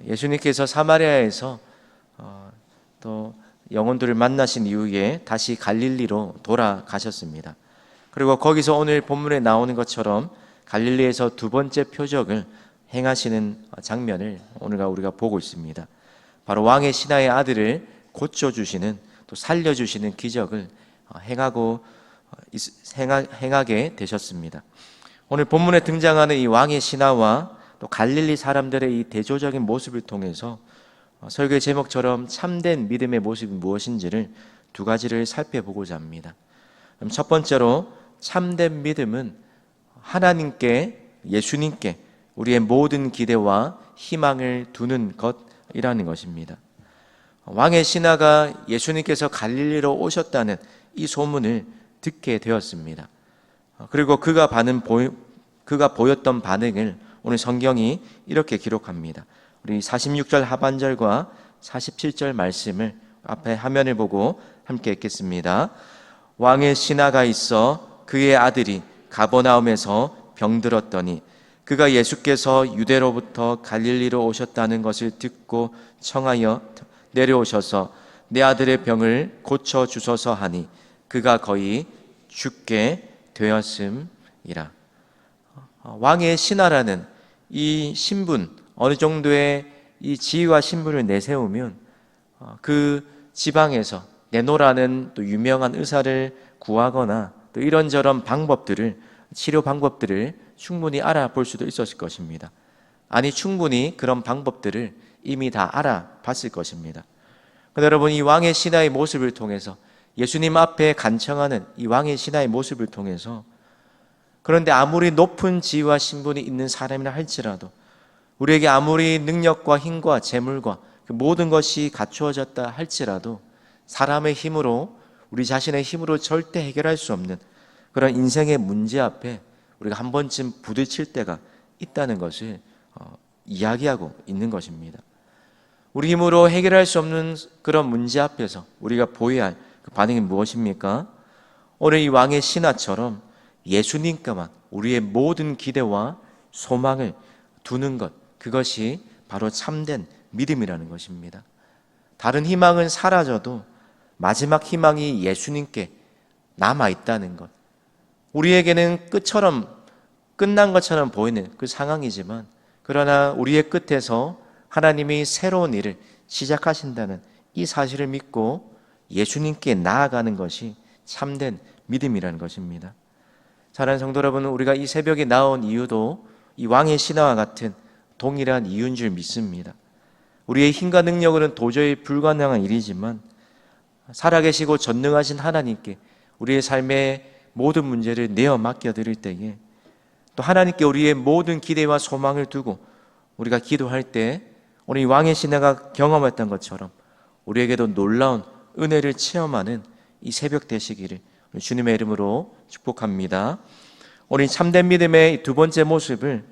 예수님께서 사마리아에서 또 영혼들을 만나신 이후에 다시 갈릴리로 돌아가셨습니다. 그리고 거기서 오늘 본문에 나오는 것처럼 갈릴리에서 두 번째 표적을 행하시는 장면을 오늘 우리가 보고 있습니다. 바로 왕의 신하의 아들을 고쳐주시는, 또 살려주시는 기적을 행하게 되셨습니다. 오늘 본문에 등장하는 이 왕의 신하와 또 갈릴리 사람들의 이 대조적인 모습을 통해서 설교의 제목처럼 참된 믿음의 모습이 무엇인지를 두 가지를 살펴보고자 합니다. 그럼 첫 번째로, 참된 믿음은 하나님께, 예수님께 우리의 모든 기대와 희망을 두는 것이라는 것입니다. 왕의 신하가 예수님께서 갈릴리로 오셨다는 이 소문을 듣게 되었습니다. 그리고 그가 보였던 반응을 오늘 성경이 이렇게 기록합니다. 우리 46절 하반절과 47절 말씀을 앞에 화면을 보고 함께 읽겠습니다. 왕의 신하가 있어 그의 아들이 가버나움에서 병들었더니 그가 예수께서 유대로부터 갈릴리로 오셨다는 것을 듣고 청하여 내려오셔서 내 아들의 병을 고쳐 주소서 하니 그가 거의 죽게 되었음이라. 왕의 신하라는 이 신분, 어느 정도의 이 지위와 신분을 내세우면 그 지방에서 내노라는 또 유명한 의사를 구하거나 또 이런저런 방법들을, 치료 방법들을 충분히 알아볼 수도 있었을 것입니다. 아니, 충분히 그런 방법들을 이미 다 알아봤을 것입니다. 그런데 여러분, 이 왕의 신하의 모습을 통해서, 예수님 앞에 간청하는 이 왕의 신하의 모습을 통해서, 그런데 아무리 높은 지위와 신분이 있는 사람이라 할지라도, 우리에게 아무리 능력과 힘과 재물과 그 모든 것이 갖추어졌다 할지라도 사람의 힘으로, 우리 자신의 힘으로 절대 해결할 수 없는 그런 인생의 문제 앞에 우리가 한 번쯤 부딪힐 때가 있다는 것을 이야기하고 있는 것입니다. 우리 힘으로 해결할 수 없는 그런 문제 앞에서 우리가 보여야 할 그 반응이 무엇입니까? 오늘 이 왕의 신하처럼 예수님께만 우리의 모든 기대와 소망을 두는 것, 그것이 바로 참된 믿음이라는 것입니다. 다른 희망은 사라져도 마지막 희망이 예수님께 남아있다는 것, 우리에게는 끝난 것처럼 보이는 그 상황이지만, 그러나 우리의 끝에서 하나님이 새로운 일을 시작하신다는 이 사실을 믿고 예수님께 나아가는 것이 참된 믿음이라는 것입니다. 사랑하는 성도 여러분, 우리가 이 새벽에 나온 이유도 이 왕의 신하와 같은 동일한 이유인 줄 믿습니다. 우리의 힘과 능력으로는 도저히 불가능한 일이지만 살아계시고 전능하신 하나님께 우리의 삶의 모든 문제를 내어 맡겨드릴 때에, 또 하나님께 우리의 모든 기대와 소망을 두고 우리가 기도할 때 오늘 이 왕의 신하가 경험했던 것처럼 우리에게도 놀라운 은혜를 체험하는 이 새벽 되시기를 주님의 이름으로 축복합니다. 오늘 참된 믿음의 두 번째 모습을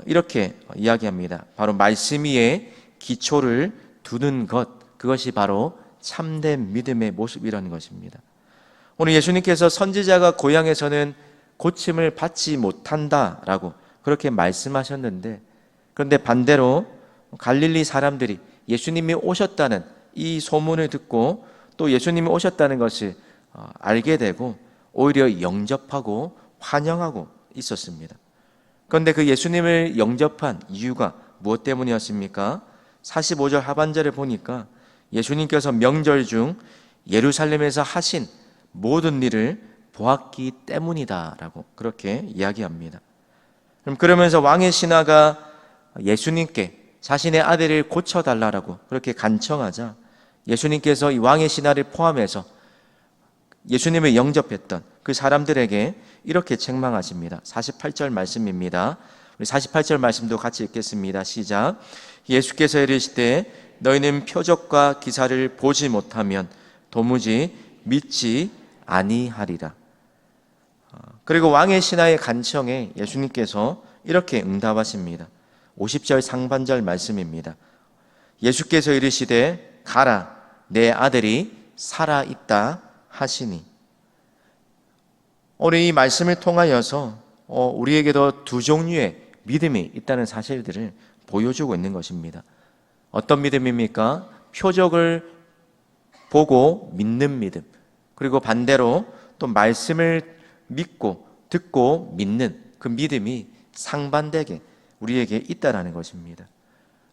이렇게 이야기합니다. 바로 말씀 위에 기초를 두는 것, 그것이 바로 참된 믿음의 모습이라는 것입니다. 오늘 예수님께서 선지자가 고향에서는 고침을 받지 못한다라고 그렇게 말씀하셨는데, 그런데 반대로 갈릴리 사람들이 예수님이 오셨다는 이 소문을 듣고 또 예수님이 오셨다는 것을 알게 되고 오히려 영접하고 환영하고 있었습니다. 그런데 그 예수님을 영접한 이유가 무엇 때문이었습니까? 45절 하반절에 보니까 예수님께서 명절 중 예루살렘에서 하신 모든 일을 보았기 때문이다라고 그렇게 이야기합니다. 그러면서 왕의 신하가 예수님께 자신의 아들을 고쳐달라고 그렇게 간청하자 예수님께서 이 왕의 신하를 포함해서 예수님을 영접했던 그 사람들에게 이렇게 책망하십니다. 48절 말씀입니다. 우리 48절 말씀도 같이 읽겠습니다. 시작. 예수께서 이르시되 너희는 표적과 기사를 보지 못하면 도무지 믿지 아니하리라. 그리고 왕의 신하의 간청에 예수님께서 이렇게 응답하십니다. 50절 상반절 말씀입니다. 예수께서 이르시되 가라, 내 아들이 살아있다 하시니. 오늘 이 말씀을 통하여서 우리에게도 두 종류의 믿음이 있다는 사실들을 보여주고 있는 것입니다. 어떤 믿음입니까? 표적을 보고 믿는 믿음, 그리고 반대로 또 말씀을 믿고 듣고 믿는 그 믿음이 상반되게 우리에게 있다는 것입니다.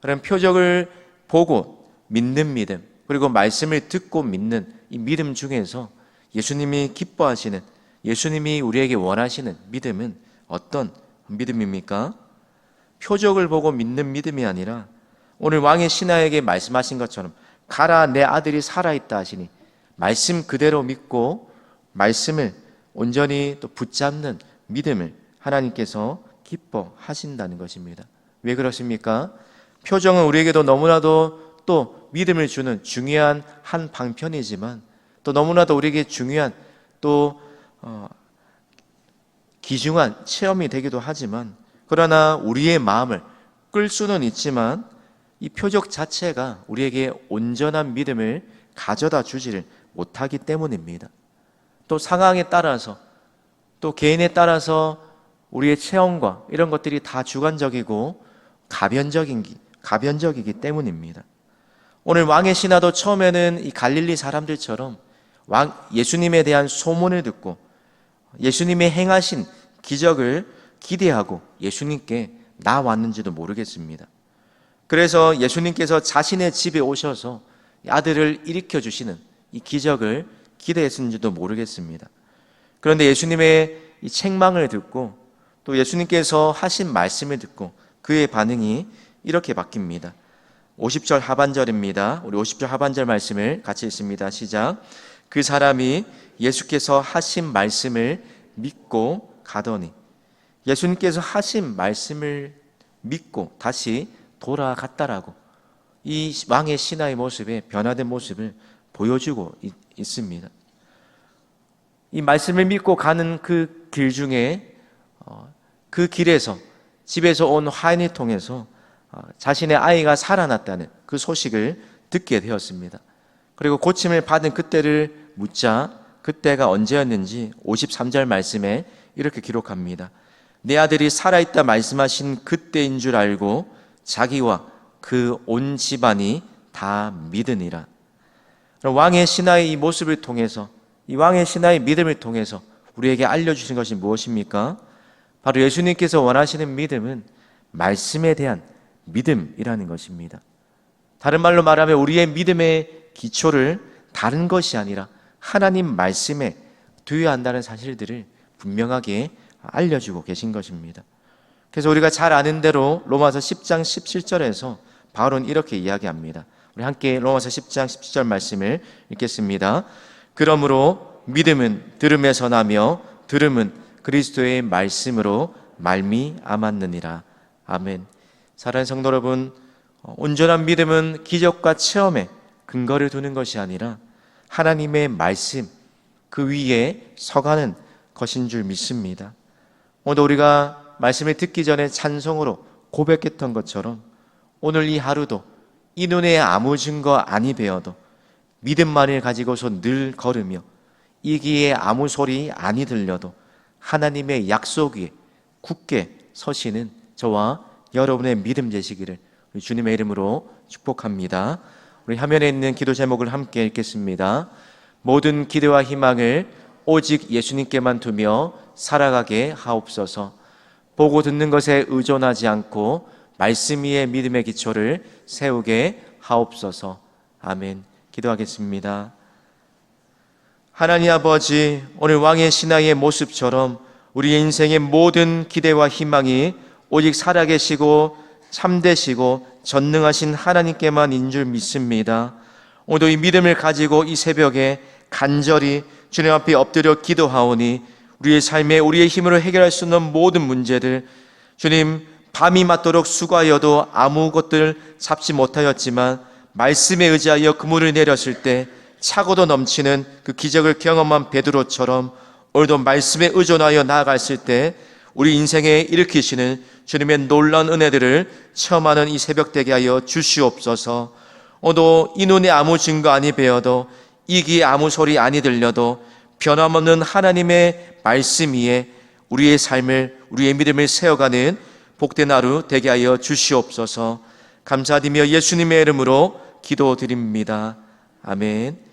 그럼 표적을 보고 믿는 믿음, 그리고 말씀을 듣고 믿는 이 믿음 중에서 예수님이 기뻐하시는, 예수님이 우리에게 원하시는 믿음은 어떤 믿음입니까? 표적을 보고 믿는 믿음이 아니라 오늘 왕의 신하에게 말씀하신 것처럼 가라, 내 아들이 살아있다 하시니 말씀 그대로 믿고 말씀을 온전히 또 붙잡는 믿음을 하나님께서 기뻐하신다는 것입니다. 왜 그렇습니까? 표정은 우리에게도 너무나도 또 믿음을 주는 중요한 한 방편이지만 또 너무나도 우리에게 중요한 또 귀중한 체험이 되기도 하지만, 그러나 우리의 마음을 끌 수는 있지만 이 표적 자체가 우리에게 온전한 믿음을 가져다 주지를 못하기 때문입니다. 또 상황에 따라서 또 개인에 따라서 우리의 체험과 이런 것들이 다 주관적이고 가변적이기 때문입니다. 오늘 왕의 신하도 처음에는 이 갈릴리 사람들처럼 예수님에 대한 소문을 듣고 예수님의 행하신 기적을 기대하고 예수님께 나왔는지도 모르겠습니다. 그래서 예수님께서 자신의 집에 오셔서 아들을 일으켜 주시는 이 기적을 기대했는지도 모르겠습니다. 그런데 예수님의 이 책망을 듣고 또 예수님께서 하신 말씀을 듣고 그의 반응이 이렇게 바뀝니다. 50절 하반절입니다. 우리 50절 하반절 말씀을 같이 읽습니다. 시작. 그 사람이 예수께서 하신 말씀을 믿고 가더니, 예수님께서 하신 말씀을 믿고 다시 돌아갔다라고 이 왕의 신하의 모습에 변화된 모습을 보여주고 있습니다. 이 말씀을 믿고 가는 그 길 중에 그 길에서 집에서 온 화인을 통해서 자신의 아이가 살아났다는 그 소식을 듣게 되었습니다. 그리고 고침을 받은 그때를 묻자 그때가 언제였는지 53절 말씀에 이렇게 기록합니다. 내 아들이 살아있다 말씀하신 그때인 줄 알고 자기와 그 온 집안이 다 믿으니라. 왕의 신하의 이 모습을 통해서, 이 왕의 신하의 믿음을 통해서 우리에게 알려주신 것이 무엇입니까? 바로 예수님께서 원하시는 믿음은 말씀에 대한 믿음이라는 것입니다. 다른 말로 말하면 우리의 믿음의 기초를 다른 것이 아니라 하나님 말씀에 두어야 한다는 사실들을 분명하게 알려주고 계신 것입니다. 그래서 우리가 잘 아는 대로 로마서 10장 17절에서 바울은 이렇게 이야기합니다. 우리 함께 로마서 10장 17절 말씀을 읽겠습니다. 그러므로 믿음은 들음에서 나며 들음은 그리스도의 말씀으로 말미암았느니라. 아멘. 사랑하는 성도 여러분, 온전한 믿음은 기적과 체험에 근거를 두는 것이 아니라 하나님의 말씀 그 위에 서가는 것인 줄 믿습니다. 오늘 우리가 말씀을 듣기 전에 찬송으로 고백했던 것처럼 오늘 이 하루도 이 눈에 아무 증거 아니 배어도 믿음만을 가지고서 늘 걸으며 이 귀에 아무 소리 아니 들려도 하나님의 약속 위에 굳게 서시는 저와 여러분의 믿음 되시기를 주님의 이름으로 축복합니다. 우리 화면에 있는 기도 제목을 함께 읽겠습니다. 모든 기대와 희망을 오직 예수님께만 두며 살아가게 하옵소서. 보고 듣는 것에 의존하지 않고 말씀 위에 믿음의 기초를 세우게 하옵소서. 아멘. 기도하겠습니다. 하나님 아버지, 오늘 왕의 신하의 모습처럼 우리 인생의 모든 기대와 희망이 오직 살아계시고 참되시고 전능하신 하나님께만인 줄 믿습니다. 오늘도 이 믿음을 가지고 이 새벽에 간절히 주님 앞에 엎드려 기도하오니 우리의 삶에 우리의 힘으로 해결할 수 없는 모든 문제들, 주님, 밤이 맞도록 수고하여도 아무것들 잡지 못하였지만 말씀에 의지하여 그물을 내렸을 때 차고도 넘치는 그 기적을 경험한 베드로처럼 오늘도 말씀에 의존하여 나아갔을 때 우리 인생에 일으키시는 주님의 놀라운 은혜들을 체험하는 이 새벽 되게 하여 주시옵소서. 오늘도 이 눈에 아무 증거 아니 배어도 이 귀에 아무 소리 아니 들려도 변함없는 하나님의 말씀 위에 우리의 삶을, 우리의 믿음을 세워가는 복된 하루 되게 하여 주시옵소서. 감사드리며 예수님의 이름으로 기도드립니다. 아멘.